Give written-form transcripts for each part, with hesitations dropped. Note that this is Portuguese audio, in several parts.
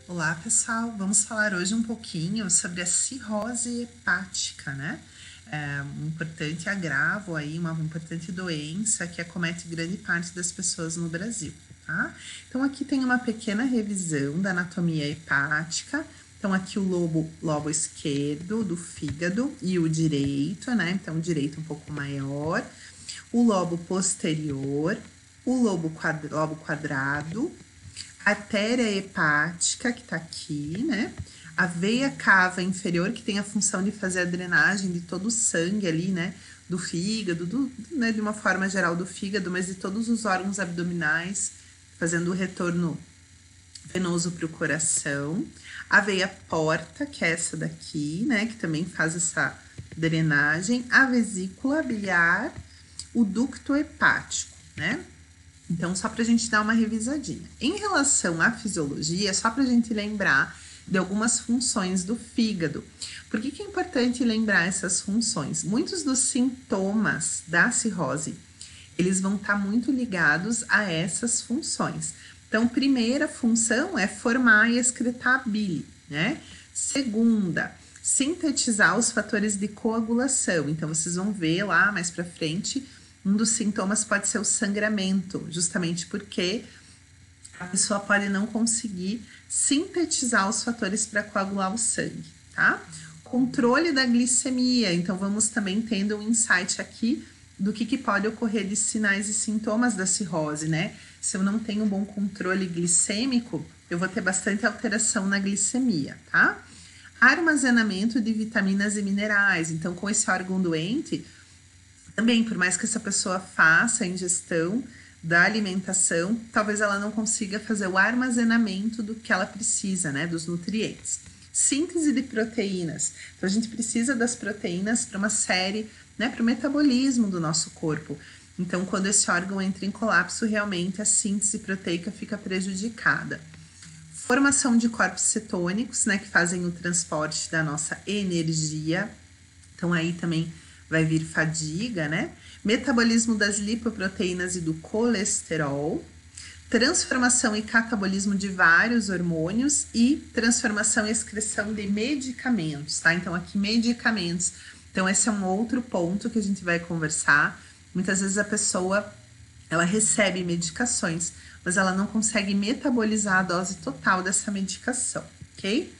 Olá, pessoal! Vamos falar hoje um pouquinho sobre a cirrose hepática, né? É um importante agravo aí, uma importante doença que acomete grande parte das pessoas no Brasil, tá? Então, aqui tem uma pequena revisão da anatomia hepática. Então, aqui o lobo esquerdo do fígado e o direito, né? Então, o direito um pouco maior, o lobo posterior, o lobo quadrado, artéria hepática, que tá aqui, né? A veia cava inferior, que tem a função de fazer a drenagem de todo o sangue ali, né? Do fígado, né? De uma forma geral do fígado, mas de todos os órgãos abdominais, fazendo o retorno venoso para o coração. A veia porta, que é essa daqui, né? Que também faz essa drenagem. A vesícula biliar, o ducto hepático, né? Então, só para a gente dar uma revisadinha. Em relação à fisiologia, só para a gente lembrar de algumas funções do fígado. Por que é importante lembrar essas funções? Muitos dos sintomas da cirrose, eles vão estar muito ligados a essas funções. Então, primeira função é formar e excretar a bile, né? Segunda, sintetizar os fatores de coagulação. Então, vocês vão ver lá mais para frente, um dos sintomas pode ser o sangramento, justamente porque a pessoa pode não conseguir sintetizar os fatores para coagular o sangue, tá? Controle da glicemia, então vamos também tendo um insight aqui do que pode ocorrer de sinais e sintomas da cirrose, né? Se eu não tenho um bom controle glicêmico, eu vou ter bastante alteração na glicemia, tá? Armazenamento de vitaminas e minerais, então com esse órgão doente, também, por mais que essa pessoa faça a ingestão da alimentação, talvez ela não consiga fazer o armazenamento do que ela precisa, né, dos nutrientes. Síntese de proteínas. Então, a gente precisa das proteínas para uma série, né, para o metabolismo do nosso corpo. Então, quando esse órgão entra em colapso, realmente a síntese proteica fica prejudicada. Formação de corpos cetônicos, né, que fazem o transporte da nossa energia. Então, aí também vai vir fadiga, né? Metabolismo das lipoproteínas e do colesterol, transformação e catabolismo de vários hormônios e transformação e excreção de medicamentos, tá? Então, aqui, medicamentos. Então, esse é um outro ponto que a gente vai conversar. Muitas vezes a pessoa, ela recebe medicações, mas ela não consegue metabolizar a dose total dessa medicação, ok?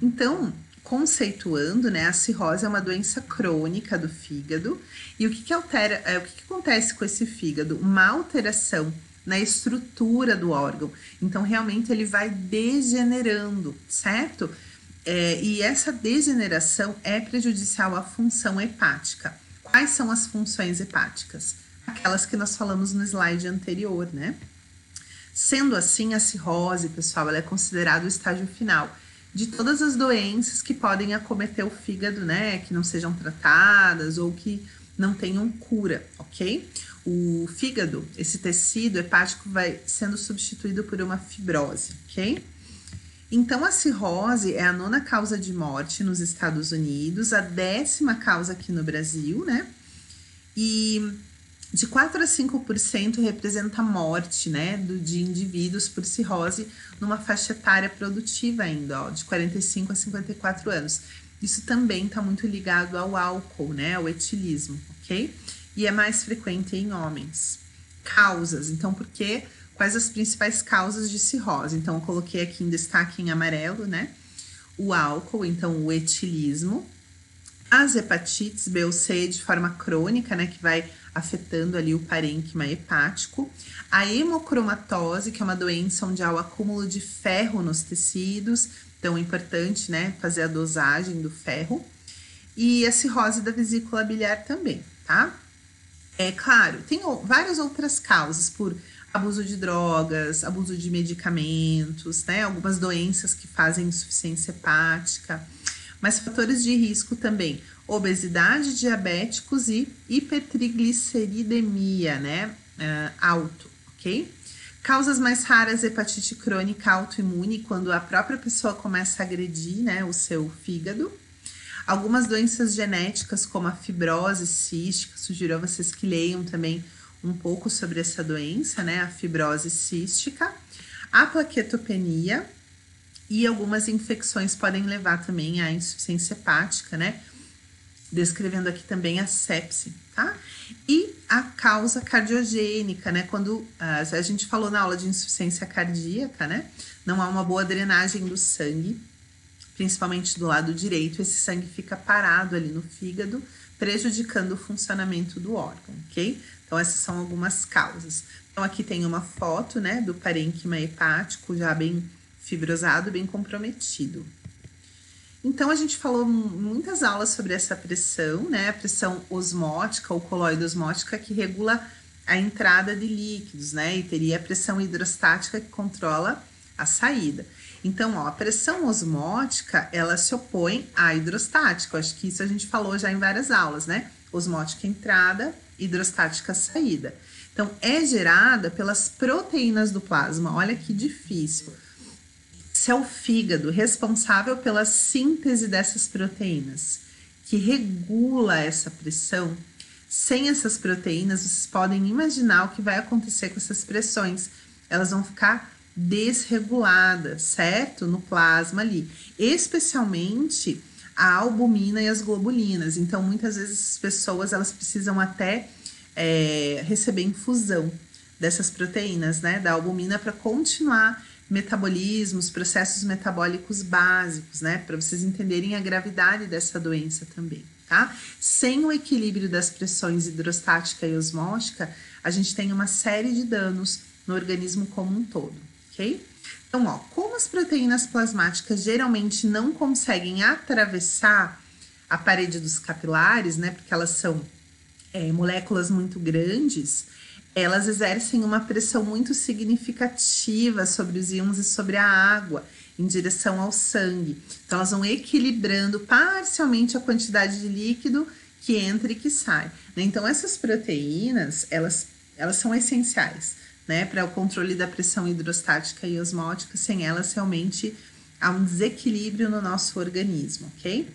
Então, conceituando, né, a cirrose é uma doença crônica do fígado. E o que acontece com esse fígado? Uma alteração na estrutura do órgão. Então, realmente, ele vai degenerando, certo? E essa degeneração é prejudicial à função hepática. Quais são as funções hepáticas? Aquelas que nós falamos no slide anterior, né? Sendo assim, a cirrose, pessoal, ela é considerada o estágio final de todas as doenças que podem acometer o fígado, né, que não sejam tratadas ou que não tenham cura, ok? O fígado, esse tecido hepático vai sendo substituído por uma fibrose, ok? Então, a cirrose é a 9ª causa de morte nos Estados Unidos, a 10ª causa aqui no Brasil, né? E de 4 a 5% representa a morte, né, de indivíduos por cirrose numa faixa etária produtiva ainda, ó, de 45 a 54 anos. Isso também está muito ligado ao álcool, né, ao etilismo, ok? E é mais frequente em homens. Causas, então, quais as principais causas de cirrose? Então, eu coloquei aqui em destaque em amarelo, né, o álcool, então, o etilismo, as hepatites B ou C de forma crônica, né, que vai afetando ali o parênquima hepático, a hemocromatose, que é uma doença onde há o acúmulo de ferro nos tecidos, então é importante, né, fazer a dosagem do ferro, e a cirrose da vesícula biliar também, tá? É claro, tem várias outras causas, por abuso de drogas, abuso de medicamentos, né, algumas doenças que fazem insuficiência hepática, mas fatores de risco também, obesidade, diabéticos e hipertrigliceridemia, né, alto, ok? Causas mais raras, hepatite crônica autoimune, quando a própria pessoa começa a agredir, né, o seu fígado. Algumas doenças genéticas, como a fibrose cística, sugiro a vocês que leiam também um pouco sobre essa doença, né, a fibrose cística. A plaquetopenia e algumas infecções podem levar também à insuficiência hepática, né? Descrevendo aqui também a sepse, tá? E a causa cardiogênica, né? Quando a gente falou na aula de insuficiência cardíaca, né? Não há uma boa drenagem do sangue, principalmente do lado direito, esse sangue fica parado ali no fígado, prejudicando o funcionamento do órgão, ok? Então, essas são algumas causas. Então, aqui tem uma foto, né, do parênquima hepático já bem fibrosado, bem comprometido. Então, a gente falou muitas aulas sobre essa pressão, né, a pressão osmótica ou coloide osmótica que regula a entrada de líquidos, né, e teria a pressão hidrostática que controla a saída. Então, ó, a pressão osmótica, ela se opõe à hidrostática. Eu acho que isso a gente falou já em várias aulas, né? Osmótica entrada, hidrostática saída. Então, é gerada pelas proteínas do plasma. Olha que difícil. Se é o fígado responsável pela síntese dessas proteínas, que regula essa pressão, sem essas proteínas, vocês podem imaginar o que vai acontecer com essas pressões. Elas vão ficar desregulada, certo? No plasma ali, especialmente a albumina e as globulinas. Então, muitas vezes as pessoas elas precisam até receber infusão dessas proteínas, né? Da albumina para continuar metabolismos, processos metabólicos básicos, né? Para vocês entenderem a gravidade dessa doença também, tá? Sem o equilíbrio das pressões hidrostática e osmótica, a gente tem uma série de danos no organismo como um todo. Okay? Então, ó, como as proteínas plasmáticas geralmente não conseguem atravessar a parede dos capilares, né, porque elas são moléculas muito grandes, elas exercem uma pressão muito significativa sobre os íons e sobre a água em direção ao sangue. Então, elas vão equilibrando parcialmente a quantidade de líquido que entra e que sai. Então, essas proteínas, elas são essenciais, né, para o controle da pressão hidrostática e osmótica. Sem elas, realmente há um desequilíbrio no nosso organismo, ok?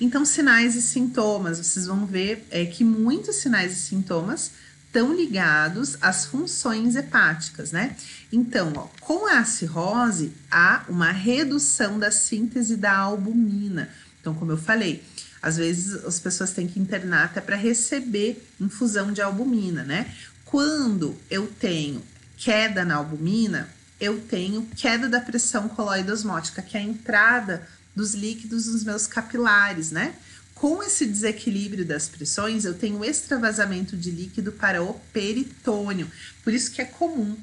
Então, sinais e sintomas, vocês vão ver que muitos sinais e sintomas estão ligados às funções hepáticas, né? Então, ó, com a cirrose, há uma redução da síntese da albumina. Então, como eu falei, às vezes as pessoas têm que internar até para receber infusão de albumina, né? Quando eu tenho queda na albumina, eu tenho queda da pressão coloide osmótica, que é a entrada dos líquidos nos meus capilares, né? Com esse desequilíbrio das pressões, eu tenho extravasamento de líquido para o peritônio. Por isso que é comum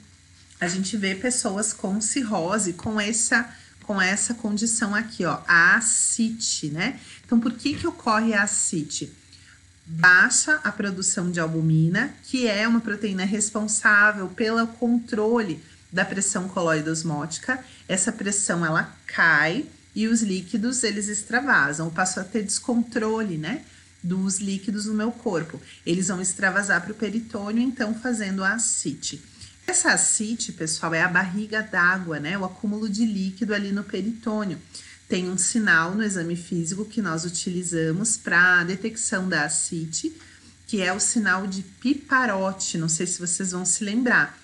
a gente ver pessoas com cirrose, com essa condição aqui, ó, a ascite, né? Então, por que ocorre a ascite? Baixa a produção de albumina, que é uma proteína responsável pelo controle da pressão coloide osmótica. Essa pressão, ela cai e os líquidos, eles extravasam. Eu passo a ter descontrole, né, dos líquidos no meu corpo. Eles vão extravasar para o peritônio, então, fazendo a ascite. Essa ascite, pessoal, é a barriga d'água, né, o acúmulo de líquido ali no peritônio. Tem um sinal no exame físico que nós utilizamos para a detecção da ascite, que é o sinal de piparote. Não sei se vocês vão se lembrar.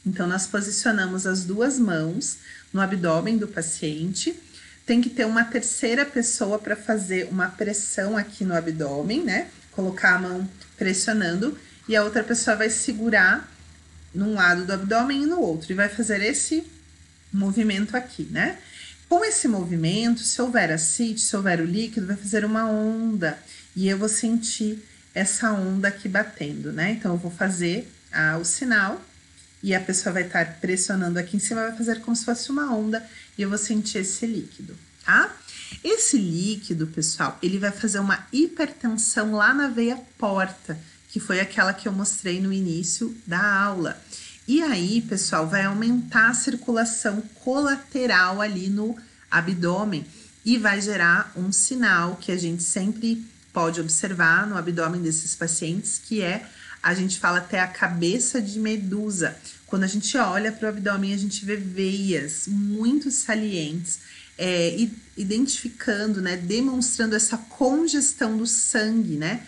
Então, nós posicionamos as duas mãos no abdômen do paciente. Tem que ter uma terceira pessoa para fazer uma pressão aqui no abdômen, né? Colocar a mão pressionando e a outra pessoa vai segurar num lado do abdômen e no outro. E vai fazer esse movimento aqui, né? Com esse movimento, se houver ascite, se houver o líquido, vai fazer uma onda. E eu vou sentir essa onda aqui batendo, né? Então, eu vou fazer o sinal e a pessoa vai estar pressionando aqui em cima, vai fazer como se fosse uma onda e eu vou sentir esse líquido, tá? Esse líquido, pessoal, ele vai fazer uma hipertensão lá na veia porta, que foi aquela que eu mostrei no início da aula. E aí, pessoal, vai aumentar a circulação colateral ali no abdômen e vai gerar um sinal que a gente sempre pode observar no abdômen desses pacientes, que é, a gente fala até a cabeça de medusa. Quando a gente olha para o abdômen, a gente vê veias muito salientes, identificando, né, demonstrando essa congestão do sangue, né,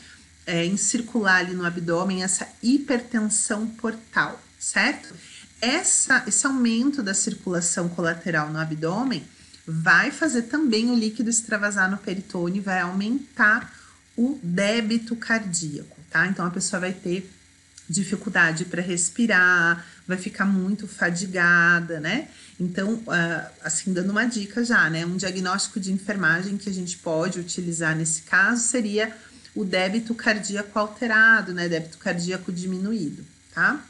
em circular ali no abdômen, essa hipertensão portal, certo? Esse aumento da circulação colateral no abdômen vai fazer também o líquido extravasar no peritônio e vai aumentar o débito cardíaco, tá? Então a pessoa vai ter dificuldade para respirar, vai ficar muito fadigada, né? Então, assim, dando uma dica já, né? Um diagnóstico de enfermagem que a gente pode utilizar nesse caso seria o débito cardíaco alterado, né? Débito cardíaco diminuído, tá?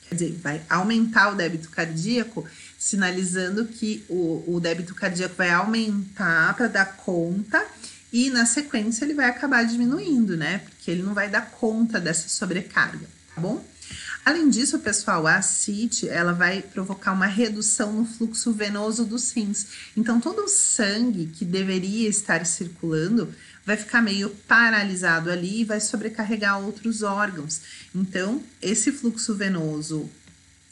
Quer dizer, vai aumentar o débito cardíaco, sinalizando que o débito cardíaco vai aumentar para dar conta e, na sequência, ele vai acabar diminuindo, né? Porque ele não vai dar conta dessa sobrecarga, tá bom? Além disso, pessoal, a ascite, ela vai provocar uma redução no fluxo venoso dos rins. Então, todo o sangue que deveria estar circulando vai ficar meio paralisado ali e vai sobrecarregar outros órgãos. Então, esse fluxo venoso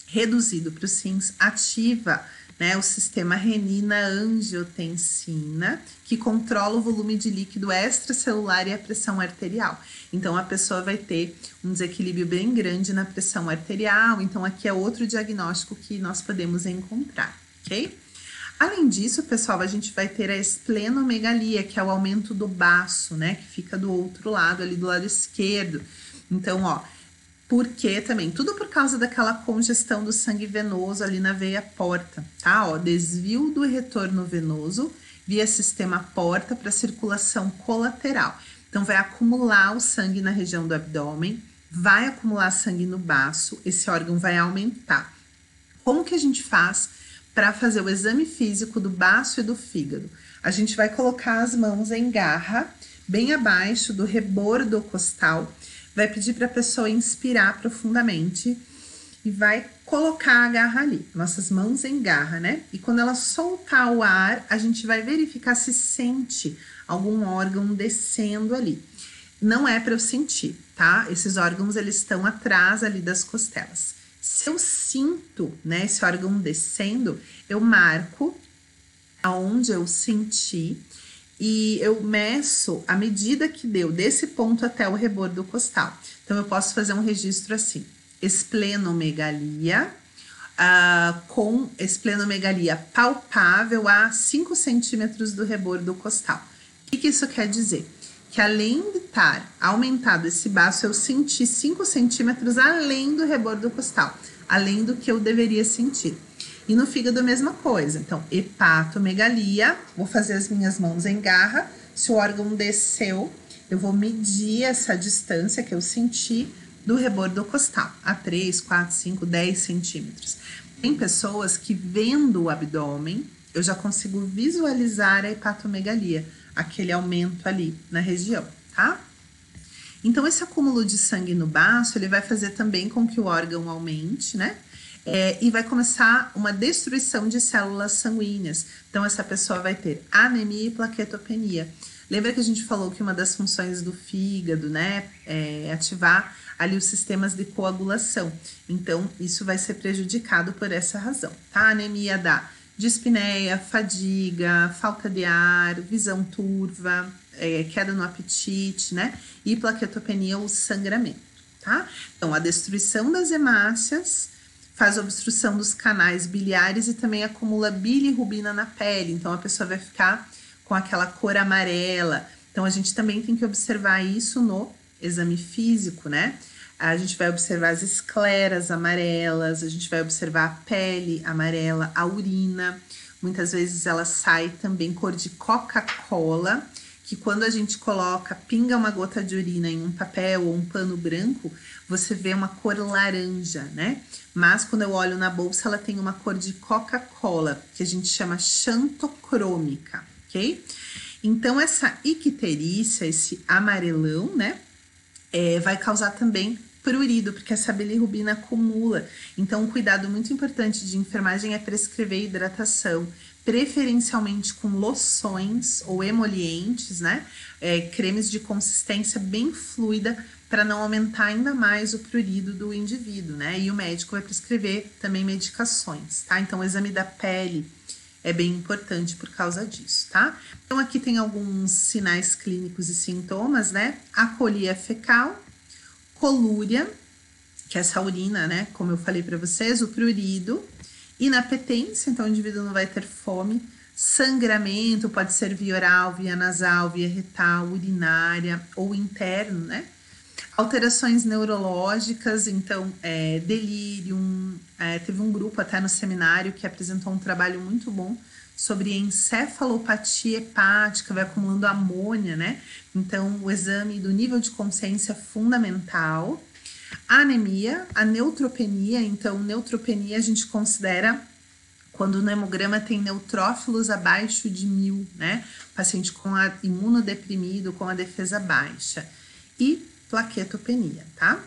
reduzido para os rins ativa, né, o sistema renina-angiotensina, que controla o volume de líquido extracelular e a pressão arterial. Então, a pessoa vai ter um desequilíbrio bem grande na pressão arterial. Então, aqui é outro diagnóstico que nós podemos encontrar, ok? Além disso, pessoal, a gente vai ter a esplenomegalia, que é o aumento do baço, né, que fica do outro lado, ali do lado esquerdo. Então, ó, porque também, tudo por causa daquela congestão do sangue venoso ali na veia porta, tá? Ó, desvio do retorno venoso via sistema porta para circulação colateral. Então, vai acumular o sangue na região do abdômen, vai acumular sangue no baço, esse órgão vai aumentar. Como que a gente faz para fazer o exame físico do baço e do fígado? A gente vai colocar as mãos em garra, bem abaixo do rebordo costal, vai pedir para a pessoa inspirar profundamente e vai colocar a garra ali, nossas mãos em garra, né? E quando ela soltar o ar, a gente vai verificar se sente algum órgão descendo ali. Não é para eu sentir, tá? Esses órgãos, eles estão atrás ali das costelas. Se eu sinto, né, esse órgão descendo, eu marco aonde eu senti e eu meço a medida que deu desse ponto até o rebordo costal. Então, eu posso fazer um registro assim, esplenomegalia, com esplenomegalia palpável a 5 centímetros do rebordo costal. O que isso quer dizer? Que além de estar aumentado esse baço, eu senti 5 centímetros além do rebordo costal, além do que eu deveria sentir. E no fígado a mesma coisa. Então, hepatomegalia, vou fazer as minhas mãos em garra. Se o órgão desceu, eu vou medir essa distância que eu senti do rebordo costal, a 3, 4, 5, 10 centímetros. Tem pessoas que, vendo o abdômen, eu já consigo visualizar a hepatomegalia, aquele aumento ali na região, tá? Então, esse acúmulo de sangue no baço, ele vai fazer também com que o órgão aumente, né? E vai começar uma destruição de células sanguíneas. Então, essa pessoa vai ter anemia e plaquetopenia. Lembra que a gente falou que uma das funções do fígado, né, é ativar ali os sistemas de coagulação. Então, isso vai ser prejudicado por essa razão, tá? A anemia dá dispneia, fadiga, falta de ar, visão turva, queda no apetite, né? E plaquetopenia, o sangramento, tá? Então, a destruição das hemácias faz obstrução dos canais biliares e também acumula bilirrubina na pele. Então, a pessoa vai ficar com aquela cor amarela. Então, a gente também tem que observar isso no exame físico, né? A gente vai observar as escleras amarelas, a gente vai observar a pele amarela, a urina. Muitas vezes ela sai também cor de Coca-Cola, que quando a gente coloca, pinga uma gota de urina em um papel ou um pano branco, você vê uma cor laranja, né? Mas quando eu olho na bolsa, ela tem uma cor de Coca-Cola, que a gente chama xantocrômica, ok? Então, essa icterícia, esse amarelão, né? Vai causar também prurido, porque essa bilirrubina acumula. Então, um cuidado muito importante de enfermagem é prescrever hidratação, preferencialmente com loções ou emolientes, né? Cremes de consistência bem fluida para não aumentar ainda mais o prurido do indivíduo, né? E o médico vai prescrever também medicações, tá? Então, o exame da pele é bem importante por causa disso, tá? Então, aqui tem alguns sinais clínicos e sintomas, né? Acolia fecal, colúria, que é essa urina, né? Como eu falei para vocês, o prurido, inapetência, então o indivíduo não vai ter fome, sangramento, pode ser via oral, via nasal, via retal, urinária ou interno, né? Alterações neurológicas, então, delírio, teve um grupo até no seminário que apresentou um trabalho muito bom sobre encefalopatia hepática, vai acumulando amônia, né? Então, o exame do nível de consciência é fundamental. A anemia, a neutropenia, então, neutropenia a gente considera quando no hemograma tem neutrófilos abaixo de 1000, né? Paciente com a imunodeprimido, com a defesa baixa. E plaquetopenia, tá?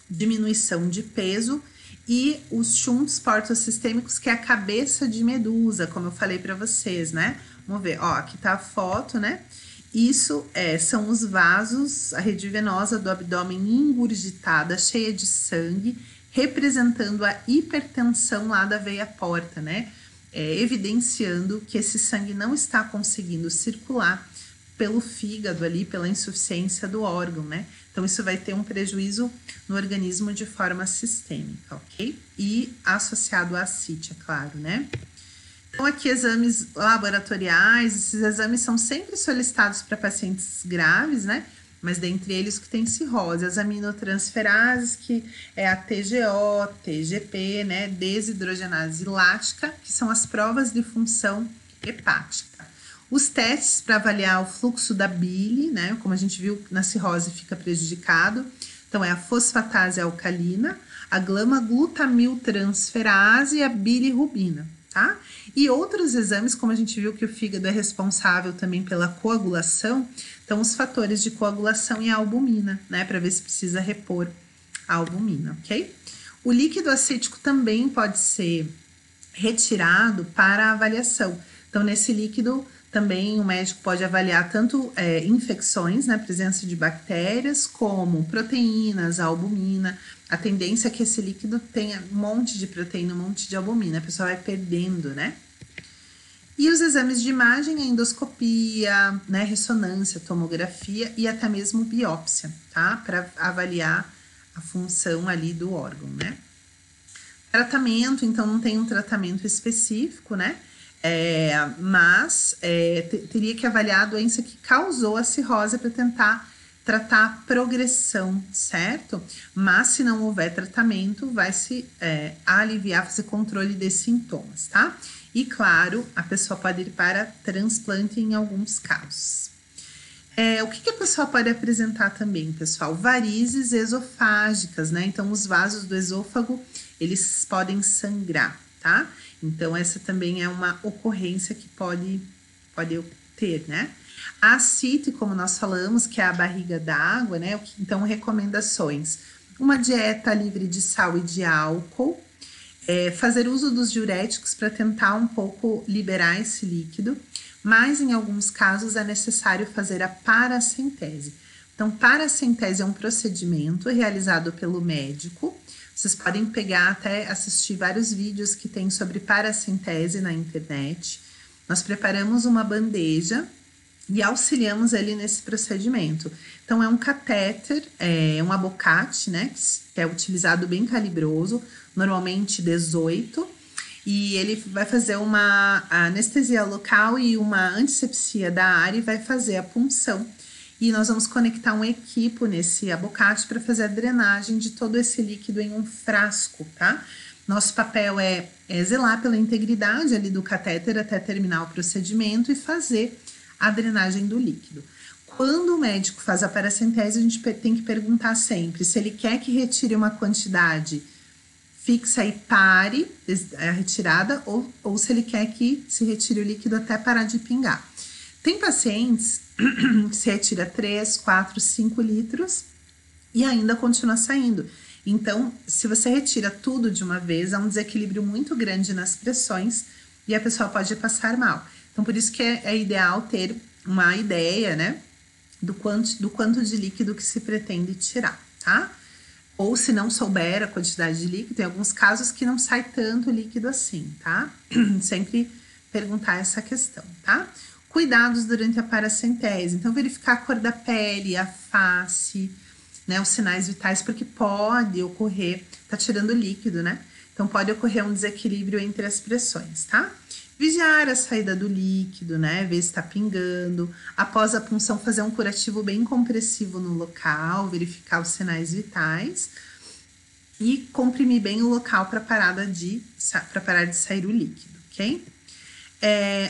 Diminuição de peso e os shunts portosistêmicos, que é a cabeça de medusa, como eu falei para vocês, né? Vamos ver, ó, aqui tá a foto, né? Isso são os vasos, a rede venosa do abdômen ingurgitada, cheia de sangue, representando a hipertensão lá da veia porta, né? Evidenciando que esse sangue não está conseguindo circular pelo fígado ali, pela insuficiência do órgão, né? Então, isso vai ter um prejuízo no organismo de forma sistêmica, ok? E associado à ascite, é claro, né? Então, aqui, exames laboratoriais, esses exames são sempre solicitados para pacientes graves, né? Mas dentre eles que tem cirrose, as aminotransferases, que é a TGO, TGP, né? Desidrogenase lática, que são as provas de função hepática. Os testes para avaliar o fluxo da bile, né? Como a gente viu, na cirrose fica prejudicado. Então, é a fosfatase alcalina, a gama-glutamiltransferase e a bilirrubina, tá? E outros exames, como a gente viu que o fígado é responsável também pela coagulação, então os fatores de coagulação e a albumina, né? Para ver se precisa repor a albumina, ok? O líquido acítico também pode ser retirado para avaliação. Então, nesse líquido, também o médico pode avaliar tanto infecções, né, presença de bactérias, como proteínas, a albumina. A tendência é que esse líquido tenha um monte de proteína, um monte de albumina, a pessoa vai perdendo, né? E os exames de imagem, a endoscopia, né, ressonância, tomografia e até mesmo biópsia, tá? Para avaliar a função ali do órgão, né? Tratamento, então não tem um tratamento específico, né? Mas teria que avaliar a doença que causou a cirrose para tentar tratar a progressão, certo? Mas se não houver tratamento, vai se aliviar, fazer controle desses sintomas, tá? E claro, a pessoa pode ir para transplante em alguns casos. O que a pessoa pode apresentar também, pessoal? Varizes esofágicas, né? Então, os vasos do esôfago, eles podem sangrar, tá? Então, essa também é uma ocorrência que pode ter, né? A ascite, como nós falamos, que é a barriga d'água, né? Então, recomendações. Uma dieta livre de sal e de álcool. Fazer uso dos diuréticos para tentar um pouco liberar esse líquido. Mas, em alguns casos, é necessário fazer a paracentese. Então, paracentese é um procedimento realizado pelo médico. Vocês podem pegar até assistir vários vídeos que tem sobre paracentese na internet. Nós preparamos uma bandeja e auxiliamos ele nesse procedimento. Então, é um catéter, um abocate, né? Que é utilizado bem calibroso, normalmente 18. E ele vai fazer uma anestesia local e uma antisepsia da área e vai fazer a punção. E nós vamos conectar um equipo nesse abocate para fazer a drenagem de todo esse líquido em um frasco, tá? Nosso papel é zelar pela integridade ali do catéter até terminar o procedimento e fazer a drenagem do líquido. Quando o médico faz a paracentese, a gente tem que perguntar sempre se ele quer que retire uma quantidade fixa e pare a retirada ou se ele quer que se retire o líquido até parar de pingar. Tem pacientes que se retira 3, 4, 5 litros e ainda continua saindo. Então, se você retira tudo de uma vez, há um desequilíbrio muito grande nas pressões e a pessoa pode passar mal. Então, por isso que é ideal ter uma ideia, né, do quanto de líquido que se pretende tirar, tá? Ou se não souber a quantidade de líquido, tem alguns casos que não sai tanto líquido assim, tá? Sempre perguntar essa questão, tá? Cuidados durante a paracentese. Então, verificar a cor da pele, a face, né, os sinais vitais, porque pode ocorrer, tá tirando líquido, né? Então pode ocorrer um desequilíbrio entre as pressões, tá? Vigiar a saída do líquido, né? Ver se está pingando. Após a punção, fazer um curativo bem compressivo no local, verificar os sinais vitais e comprimir bem o local para parar de sair o líquido, ok?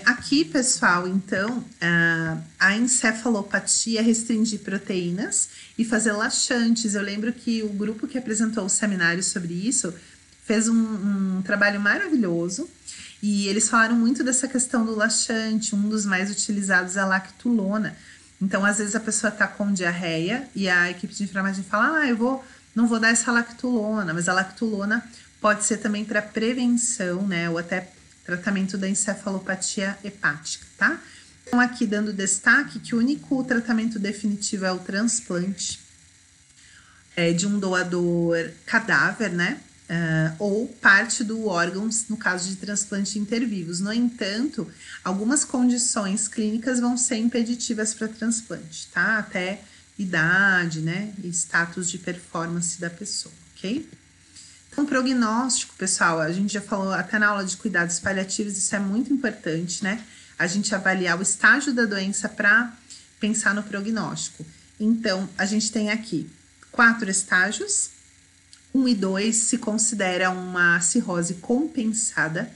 Aqui, pessoal, então, a encefalopatia é restringir proteínas e fazer laxantes. Eu lembro que o grupo que apresentou o seminário sobre isso fez um trabalho maravilhoso e eles falaram muito dessa questão do laxante. Um dos mais utilizados é a lactulona. Então, às vezes a pessoa está com diarreia e a equipe de enfermagem fala, não vou dar essa lactulona, mas a lactulona pode ser também para prevenção, né, ou até tratamento da encefalopatia hepática, tá? Então, aqui dando destaque que o único tratamento definitivo é o transplante de um doador cadáver, né? Ou parte do órgão, no caso de transplante intervivos. No entanto, algumas condições clínicas vão ser impeditivas para transplante, tá? Até idade, né? E status de performance da pessoa, ok? Então, prognóstico, pessoal, a gente já falou até na aula de cuidados paliativos, isso é muito importante, né? A gente avaliar o estágio da doença para pensar no prognóstico. Então, a gente tem aqui 4 estágios. 1 e 2 se considera uma cirrose compensada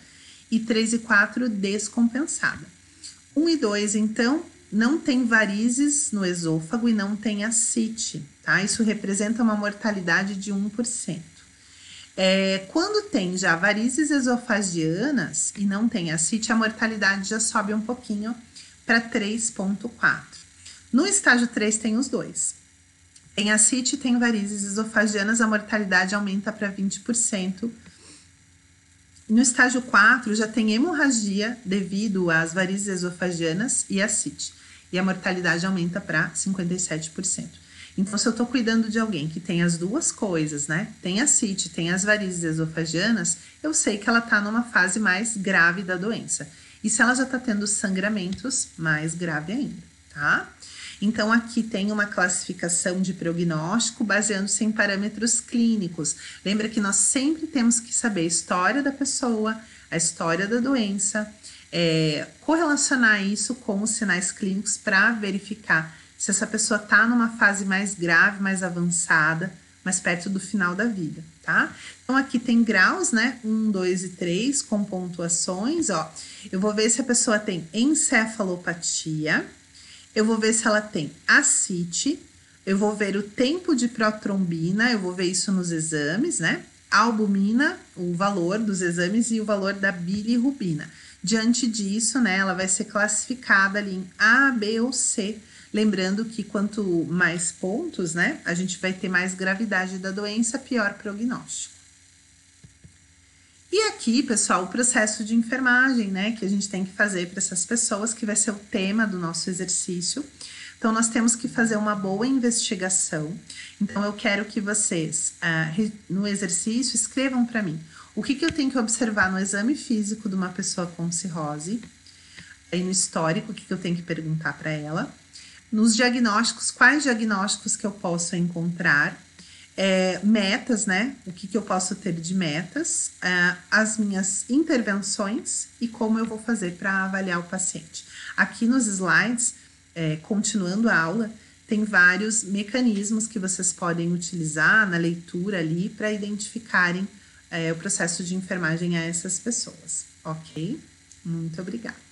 e 3 e 4 descompensada. 1 e 2, então, não tem varizes no esôfago e não tem ascite, tá? Isso representa uma mortalidade de 1%. Quando tem já varizes esofagianas e não tem ascite, a mortalidade já sobe um pouquinho para 3,4. No estágio 3 tem os dois. Tem ascite e tem varizes esofagianas, a mortalidade aumenta para 20%. No estágio 4 já tem hemorragia devido às varizes esofagianas e ascite, e a mortalidade aumenta para 57%. Então, se eu tô cuidando de alguém que tem as duas coisas, né? Tem ascite, tem as varizes esofagianas, eu sei que ela tá numa fase mais grave da doença. E se ela já tá tendo sangramentos, mais grave ainda, tá? Então, aqui tem uma classificação de prognóstico baseando-se em parâmetros clínicos. Lembra que nós sempre temos que saber a história da pessoa, a história da doença, correlacionar isso com os sinais clínicos para verificar se essa pessoa está numa fase mais grave, mais avançada, mais perto do final da vida, tá? Então, aqui tem graus, né? 1, 2 e 3, com pontuações, ó. Eu vou ver se a pessoa tem encefalopatia, eu vou ver se ela tem ascite, eu vou ver o tempo de protrombina, eu vou ver isso nos exames, né? Albumina, o valor dos exames e o valor da bilirrubina. Diante disso, né, ela vai ser classificada ali em A, B ou C. Lembrando que quanto mais pontos, né, a gente vai ter mais gravidade da doença, pior prognóstico. E aqui, pessoal, o processo de enfermagem, né, que a gente tem que fazer para essas pessoas, que vai ser o tema do nosso exercício. Então, nós temos que fazer uma boa investigação. Então, eu quero que vocês, no exercício, escrevam para mim o que eu tenho que observar no exame físico de uma pessoa com cirrose, aí no histórico, o que eu tenho que perguntar para ela. Nos diagnósticos, quais diagnósticos que eu posso encontrar, metas, né? O que eu posso ter de metas, as minhas intervenções e como eu vou fazer para avaliar o paciente. Aqui nos slides, continuando a aula, tem vários mecanismos que vocês podem utilizar na leitura ali para identificarem o processo de enfermagem a essas pessoas, ok? Muito obrigada.